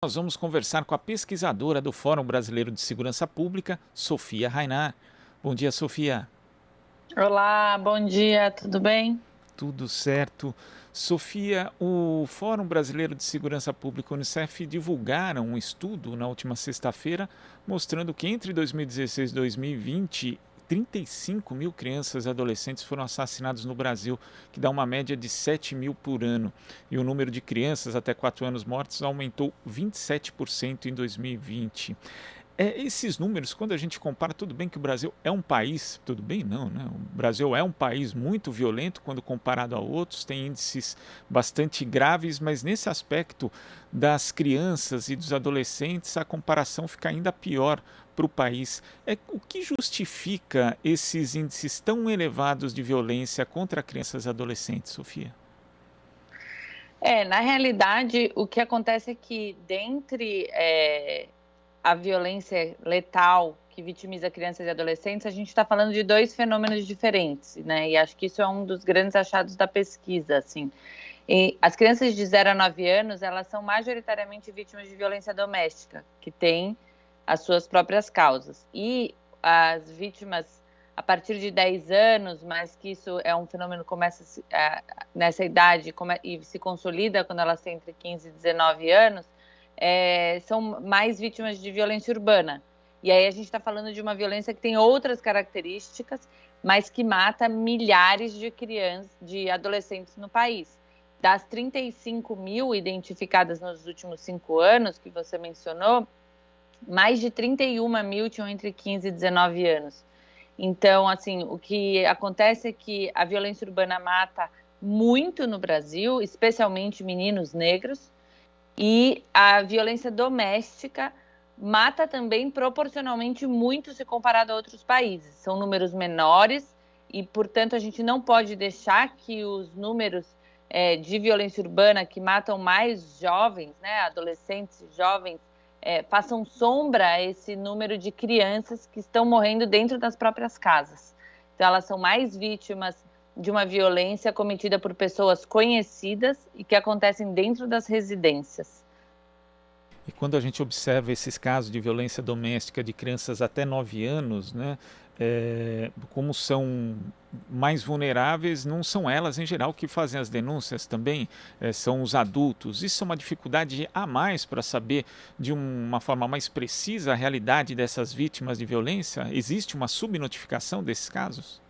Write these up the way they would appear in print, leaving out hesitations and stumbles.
Nós vamos conversar com a pesquisadora do Fórum Brasileiro de Segurança Pública, Sofia Rainar. Bom dia, Sofia. Olá, bom dia, tudo bem? Tudo certo. Sofia, o Fórum Brasileiro de Segurança Pública, Unicef, divulgaram um estudo na última sexta-feira mostrando que entre 2016 e 2020, 35 mil crianças e adolescentes foram assassinados no Brasil, que dá uma média de 7 mil por ano. E o número de crianças até 4 anos mortas aumentou 27% em 2020. Esses números, quando a gente compara, tudo bem que o Brasil é um país, tudo bem não, né? O Brasil é um país muito violento quando comparado a outros, tem índices bastante graves, mas nesse aspecto das crianças e dos adolescentes, a comparação fica ainda pior para o país. O que justifica esses índices tão elevados de violência contra crianças e adolescentes, Sofia? Na realidade, o que acontece é que dentre a violência letal que vitimiza crianças e adolescentes, a gente está falando de dois fenômenos diferentes, né? E acho que isso é um dos grandes achados da pesquisa, assim. E as crianças de 0 a 9 anos, elas são majoritariamente vítimas de violência doméstica, que tem as suas próprias causas. E as vítimas a partir de 10 anos, mas que isso é um fenômeno que começa nessa idade e se consolida quando elas têm entre 15 e 19 anos, são mais vítimas de violência urbana. E aí a gente está falando de uma violência que tem outras características, mas que mata milhares de crianças, de adolescentes no país. Das 35 mil identificadas nos últimos 5 anos, que você mencionou, mais de 31 mil tinham entre 15 e 19 anos. Então, assim, o que acontece é que a violência urbana mata muito no Brasil, especialmente meninos negros, e a violência doméstica mata também proporcionalmente muito se comparado a outros países. São números menores e, portanto, a gente não pode deixar que os números de violência urbana que matam mais jovens, né, adolescentes e jovens, façam sombra a esse número de crianças que estão morrendo dentro das próprias casas. Então, elas são mais vítimas de uma violência cometida por pessoas conhecidas e que acontecem dentro das residências. E quando a gente observa esses casos de violência doméstica de crianças até 9 anos, né, como são mais vulneráveis, não são elas em geral que fazem as denúncias também, são os adultos. Isso é uma dificuldade a mais para saber de uma forma mais precisa a realidade dessas vítimas de violência? Existe uma subnotificação desses casos?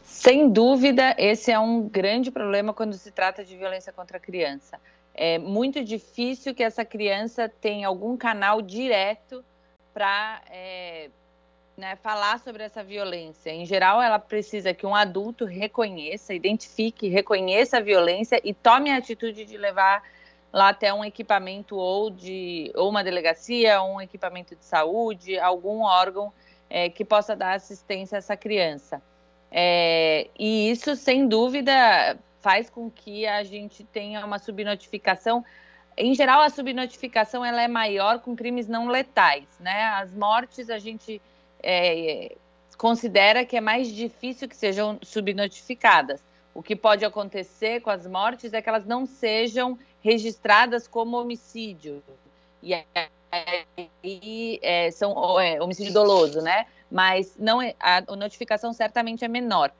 Sem dúvida, esse é um grande problema quando se trata de violência contra a criança. É muito difícil que essa criança tenha algum canal direto para falar sobre essa violência. Em geral, ela precisa que um adulto reconheça, identifique, reconheça a violência e tome a atitude de levar lá até um equipamento ou uma delegacia, ou um equipamento de saúde, algum órgão que possa dar assistência a essa criança. E isso, sem dúvida, faz com que a gente tenha uma subnotificação. Em geral, a subnotificação ela é maior com crimes não letais, né? As mortes a gente considera que é mais difícil que sejam subnotificadas. O que pode acontecer com as mortes é que elas não sejam registradas como homicídio. E aí são homicídio doloso, né? Mas não a notificação certamente é menor.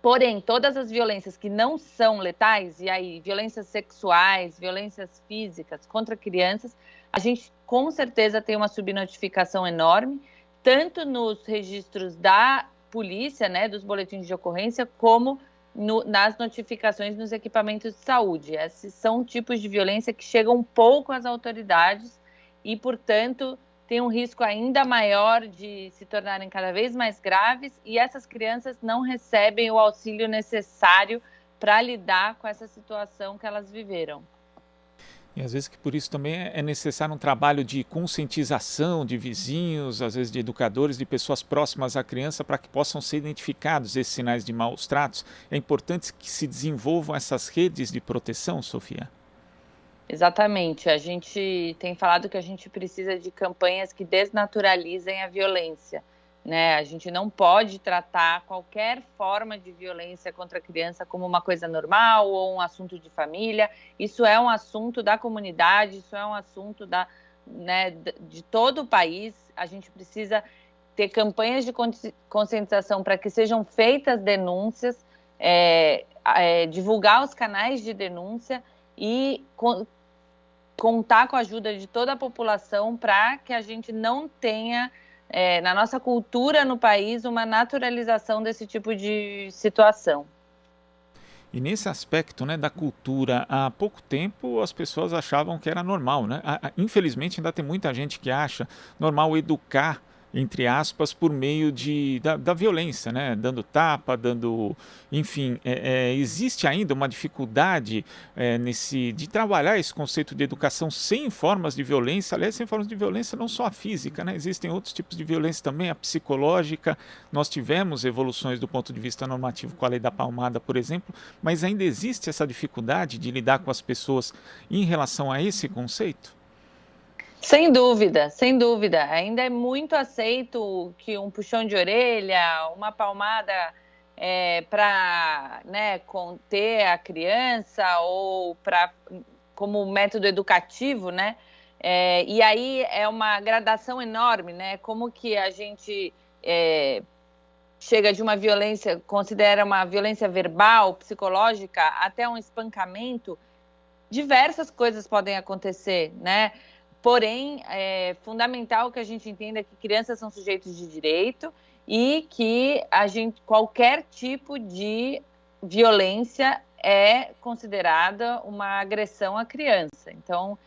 Porém, todas as violências que não são letais, e aí violências sexuais, violências físicas contra crianças, a gente com certeza tem uma subnotificação enorme, tanto nos registros da polícia, né, dos boletins de ocorrência, como nas notificações nos equipamentos de saúde. Esses são tipos de violência que chegam pouco às autoridades e, portanto, tem um risco ainda maior de se tornarem cada vez mais graves e essas crianças não recebem o auxílio necessário para lidar com essa situação que elas viveram. E às vezes que por isso também é necessário um trabalho de conscientização de vizinhos, às vezes de educadores, de pessoas próximas à criança para que possam ser identificados esses sinais de maus tratos. É importante que se desenvolvam essas redes de proteção, Sofia? Exatamente. A gente tem falado que a gente precisa de campanhas que desnaturalizem a violência, né? A gente não pode tratar qualquer forma de violência contra a criança como uma coisa normal ou um assunto de família. Isso é um assunto da comunidade, isso é um assunto né, de todo o país. A gente precisa ter campanhas de conscientização para que sejam feitas denúncias, divulgar os canais de denúncia e contar com a ajuda de toda a população para que a gente não tenha, na nossa cultura no país, uma naturalização desse tipo de situação. E nesse aspecto, né, da cultura, há pouco tempo as pessoas achavam que era normal, né? Infelizmente ainda tem muita gente que acha normal educar, entre aspas, por meio da violência, né? Dando tapa, enfim, existe ainda uma dificuldade de trabalhar esse conceito de educação sem formas de violência, aliás, sem formas de violência não só a física, né? Existem outros tipos de violência também, a psicológica. Nós tivemos evoluções do ponto de vista normativo com a lei da palmada, por exemplo, mas ainda existe essa dificuldade de lidar com as pessoas em relação a esse conceito? Sem dúvida, sem dúvida. Ainda é muito aceito que um puxão de orelha, uma palmada para, né, conter a criança ou como método educativo, né? E aí é uma gradação enorme, né? Como que a gente chega de uma violência, considera uma violência verbal, psicológica, até um espancamento. Diversas coisas podem acontecer, né? Porém, é fundamental que a gente entenda que crianças são sujeitos de direito e que qualquer tipo de violência é considerada uma agressão à criança. Então,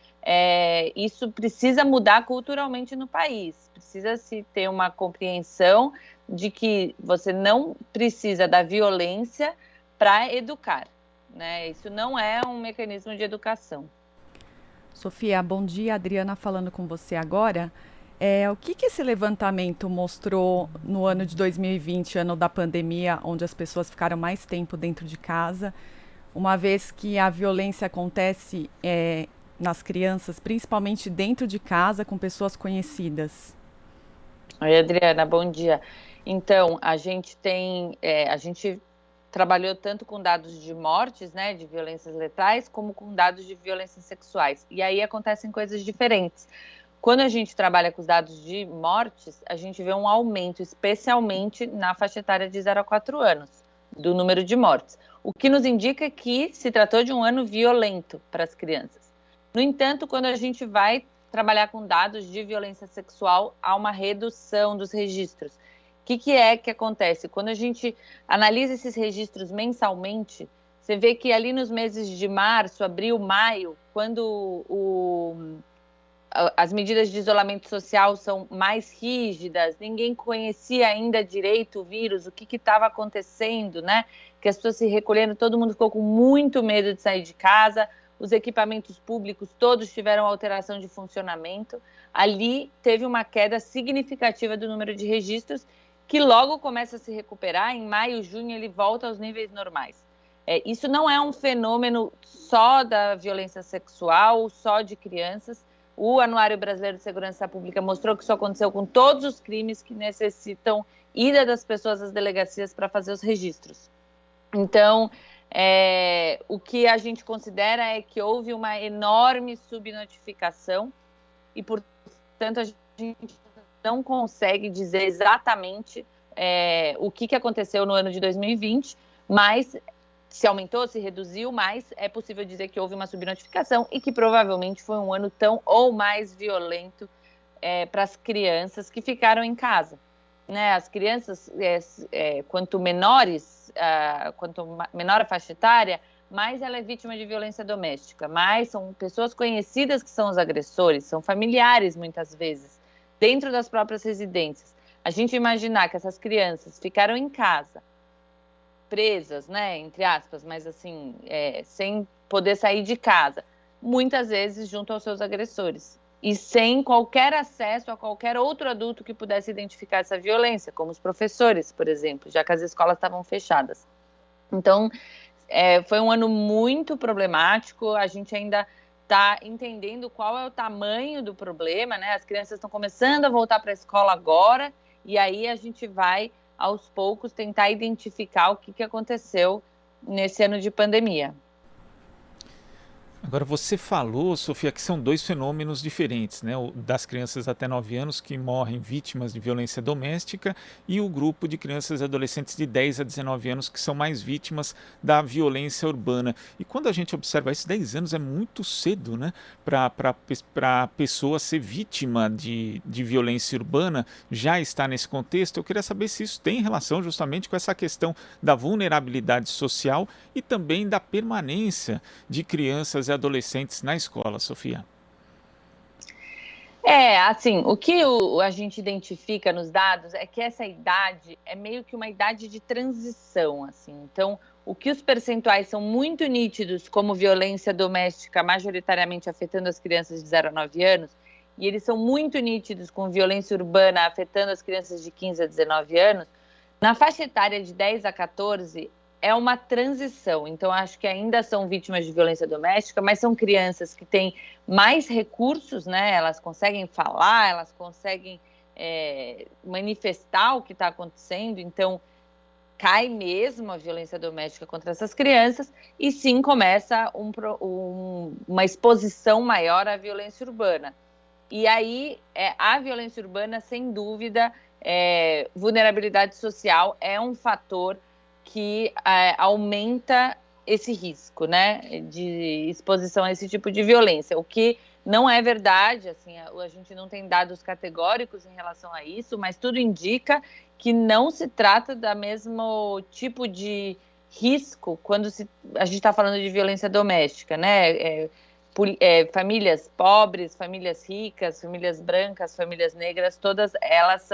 isso precisa mudar culturalmente no país. Precisa-se ter uma compreensão de que você não precisa da violência para educar, né? Isso não é um mecanismo de educação. Sofia, bom dia. Adriana falando com você agora. O que esse levantamento mostrou no ano de 2020, ano da pandemia, onde as pessoas ficaram mais tempo dentro de casa, uma vez que a violência acontece nas crianças, principalmente dentro de casa, com pessoas conhecidas? Oi, Adriana, bom dia. Então, a gente trabalhou tanto com dados de mortes, né, de violências letais, como com dados de violências sexuais. E aí acontecem coisas diferentes. Quando a gente trabalha com os dados de mortes, a gente vê um aumento, especialmente na faixa etária de 0 a 4 anos, do número de mortes. O que nos indica que se tratou de um ano violento para as crianças. No entanto, quando a gente vai trabalhar com dados de violência sexual, há uma redução dos registros. O que acontece? Quando a gente analisa esses registros mensalmente, você vê que ali nos meses de março, abril, maio, quando as medidas de isolamento social são mais rígidas, ninguém conhecia ainda direito o vírus, o que estava acontecendo, né? Que as pessoas se recolhendo, todo mundo ficou com muito medo de sair de casa, os equipamentos públicos todos tiveram alteração de funcionamento. Ali teve uma queda significativa do número de registros, que logo começa a se recuperar. Em maio, junho, ele volta aos níveis normais. Isso não é um fenômeno só da violência sexual, só de crianças. O Anuário Brasileiro de Segurança Pública mostrou que isso aconteceu com todos os crimes que necessitam ida das pessoas às delegacias para fazer os registros. Então, o que a gente considera é que houve uma enorme subnotificação e, portanto, a gente não consegue dizer exatamente o que aconteceu no ano de 2020, mas se aumentou, se reduziu, mas é possível dizer que houve uma subnotificação e que provavelmente foi um ano tão ou mais violento para as crianças que ficaram em casa. Né? As crianças, quanto menor a faixa etária, mais ela é vítima de violência doméstica, mais são pessoas conhecidas que são os agressores, são familiares muitas vezes, dentro das próprias residências. A gente imaginar que essas crianças ficaram em casa, presas, né, entre aspas, mas assim, sem poder sair de casa, muitas vezes junto aos seus agressores, e sem qualquer acesso a qualquer outro adulto que pudesse identificar essa violência, como os professores, por exemplo, já que as escolas estavam fechadas. Então, foi um ano muito problemático, a gente ainda está entendendo qual é o tamanho do problema, né? As crianças estão começando a voltar para a escola agora e aí a gente vai, aos poucos, tentar identificar o que aconteceu nesse ano de pandemia. Agora, você falou, Sofia, que são dois fenômenos diferentes, né? O das crianças até 9 anos que morrem vítimas de violência doméstica e o grupo de crianças e adolescentes de 10 a 19 anos que são mais vítimas da violência urbana. E quando a gente observa isso, 10 anos é muito cedo, né? Para a pessoa ser vítima de violência urbana, já está nesse contexto. Eu queria saber se isso tem relação justamente com essa questão da vulnerabilidade social e também da permanência de crianças e adolescentes na escola, Sofia. Assim, o que a gente identifica nos dados é que essa idade é meio que uma idade de transição, assim. Então, o que os percentuais são muito nítidos, como violência doméstica majoritariamente afetando as crianças de 0 a 9 anos, e eles são muito nítidos com violência urbana afetando as crianças de 15 a 19 anos, na faixa etária de 10 a 14, é uma transição. Então, acho que ainda são vítimas de violência doméstica, mas são crianças que têm mais recursos, né? Elas conseguem falar, elas conseguem manifestar o que está acontecendo. Então, cai mesmo a violência doméstica contra essas crianças e sim começa uma exposição maior à violência urbana. E aí, a violência urbana, sem dúvida, vulnerabilidade social é um fator que aumenta esse risco, né, de exposição a esse tipo de violência, o que não é verdade, assim, a gente não tem dados categóricos em relação a isso, mas tudo indica que não se trata do mesmo tipo de risco quando a gente está falando de violência doméstica, né, famílias pobres, famílias ricas, famílias brancas, famílias negras, todas elas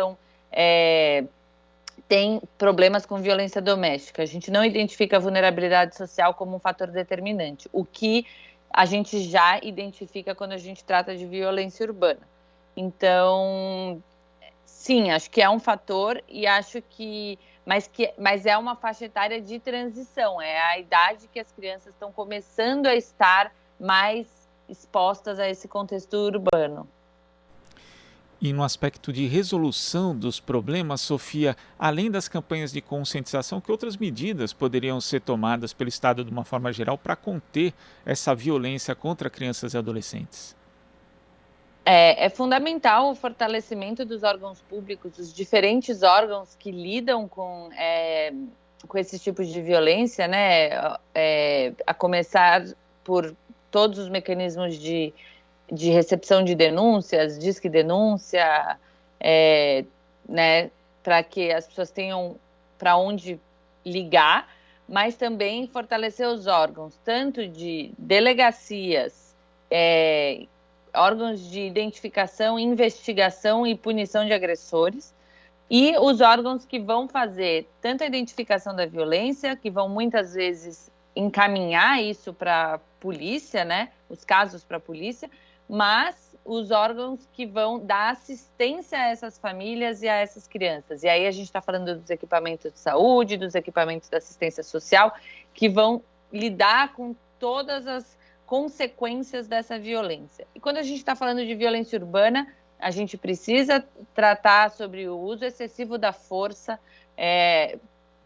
têm problemas com violência doméstica. A gente não identifica a vulnerabilidade social como um fator determinante, o que a gente já identifica quando a gente trata de violência urbana. Então, sim, acho que é um fator e acho que mas é uma faixa etária de transição, é a idade que as crianças estão começando a estar mais expostas a esse contexto urbano. E no aspecto de resolução dos problemas, Sofia, além das campanhas de conscientização, que outras medidas poderiam ser tomadas pelo Estado de uma forma geral para conter essa violência contra crianças e adolescentes? É fundamental o fortalecimento dos órgãos públicos, os diferentes órgãos que lidam com esses tipos de violência, né? A começar por todos os mecanismos de recepção de denúncias, disque denúncia, né, para que as pessoas tenham para onde ligar, mas também fortalecer os órgãos, tanto de delegacias, órgãos de identificação, investigação e punição de agressores, e os órgãos que vão fazer tanto a identificação da violência, que vão muitas vezes encaminhar isso para a polícia, né, os casos para a polícia, mas os órgãos que vão dar assistência a essas famílias e a essas crianças. E aí a gente está falando dos equipamentos de saúde, dos equipamentos da assistência social, que vão lidar com todas as consequências dessa violência. E quando a gente está falando de violência urbana, a gente precisa tratar sobre o uso excessivo da força,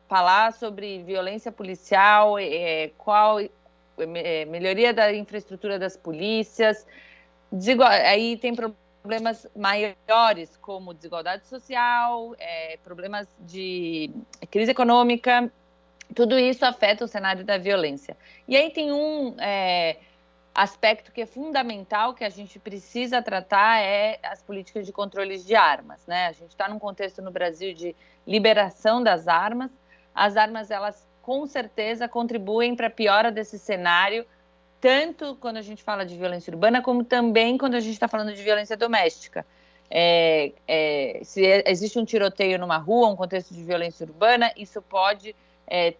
falar sobre violência policial, melhoria da infraestrutura das polícias. Aí tem problemas maiores, como desigualdade social, problemas de crise econômica, tudo isso afeta o cenário da violência. E aí tem um aspecto que é fundamental, que a gente precisa tratar, as políticas de controles de armas, né? A gente está num contexto no Brasil de liberação das armas. As armas, elas com certeza contribuem para a piora desse cenário, tanto quando a gente fala de violência urbana, como também quando a gente está falando de violência doméstica. Se existe um tiroteio numa rua, um contexto de violência urbana, isso pode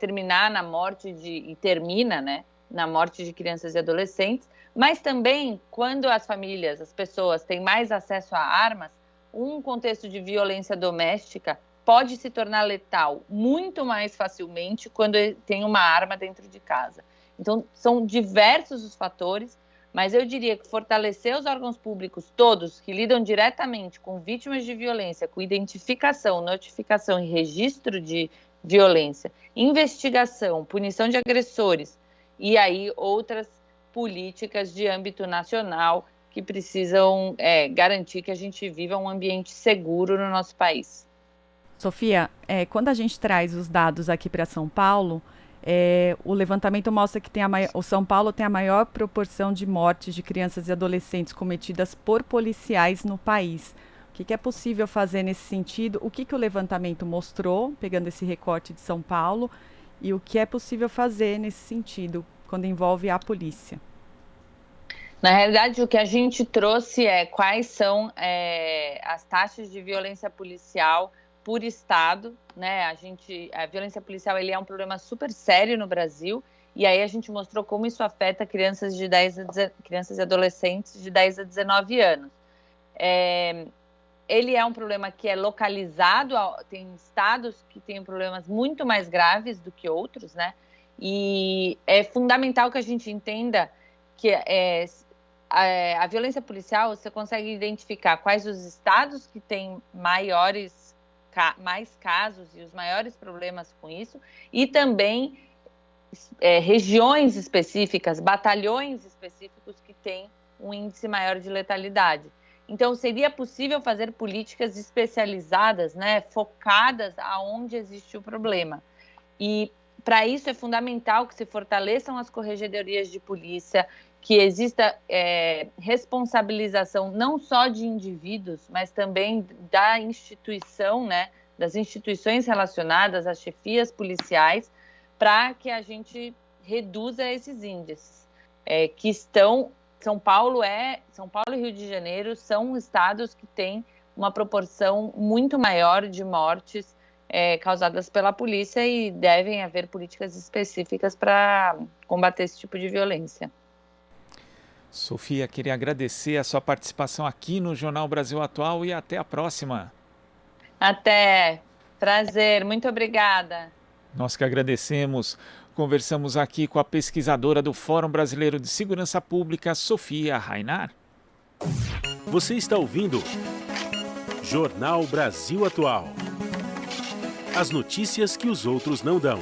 terminar na morte e termina, né, na morte de crianças e adolescentes, mas também quando as famílias, as pessoas têm mais acesso a armas, um contexto de violência doméstica pode se tornar letal muito mais facilmente quando tem uma arma dentro de casa. Então, são diversos os fatores. Mas eu diria que fortalecer os órgãos públicos todos que lidam diretamente com vítimas de violência, com identificação, notificação e registro de violência, investigação, punição de agressores e aí outras políticas de âmbito nacional que precisam garantir que a gente viva um ambiente seguro no nosso país. Sofia, quando a gente traz os dados aqui para São Paulo, o levantamento mostra que o São Paulo tem a maior proporção de mortes de crianças e adolescentes cometidas por policiais no país. O que é possível fazer nesse sentido? O que o levantamento mostrou, pegando esse recorte de São Paulo, e o que é possível fazer nesse sentido, quando envolve a polícia? Na realidade, o que a gente trouxe quais são as taxas de violência policial por estado, né? A violência policial é um problema super sério no Brasil, e aí a gente mostrou como isso afeta crianças e adolescentes de 10 a 19 anos. Ele é um problema que é localizado, tem estados que têm problemas muito mais graves do que outros, né? E é fundamental que a gente entenda que a violência policial, você consegue identificar quais os estados que têm mais casos e os maiores problemas com isso, e também regiões específicas, batalhões específicos que têm um índice maior de letalidade. Então, seria possível fazer políticas especializadas, né, focadas aonde existe o problema. E, para isso, é fundamental que se fortaleçam as corregedorias de polícia, que exista responsabilização não só de indivíduos, mas também da instituição, né, das instituições relacionadas às chefias policiais, para que a gente reduza esses índices que estão... São Paulo e Rio de Janeiro são estados que têm uma proporção muito maior de mortes causadas pela polícia, e devem haver políticas específicas para combater esse tipo de violência. Sofia, queria agradecer a sua participação aqui no Jornal Brasil Atual e até a próxima. Até. Prazer. Muito obrigada. Nós que agradecemos. Conversamos aqui com a pesquisadora do Fórum Brasileiro de Segurança Pública, Sofia Rainar. Você está ouvindo Jornal Brasil Atual. As notícias que os outros não dão.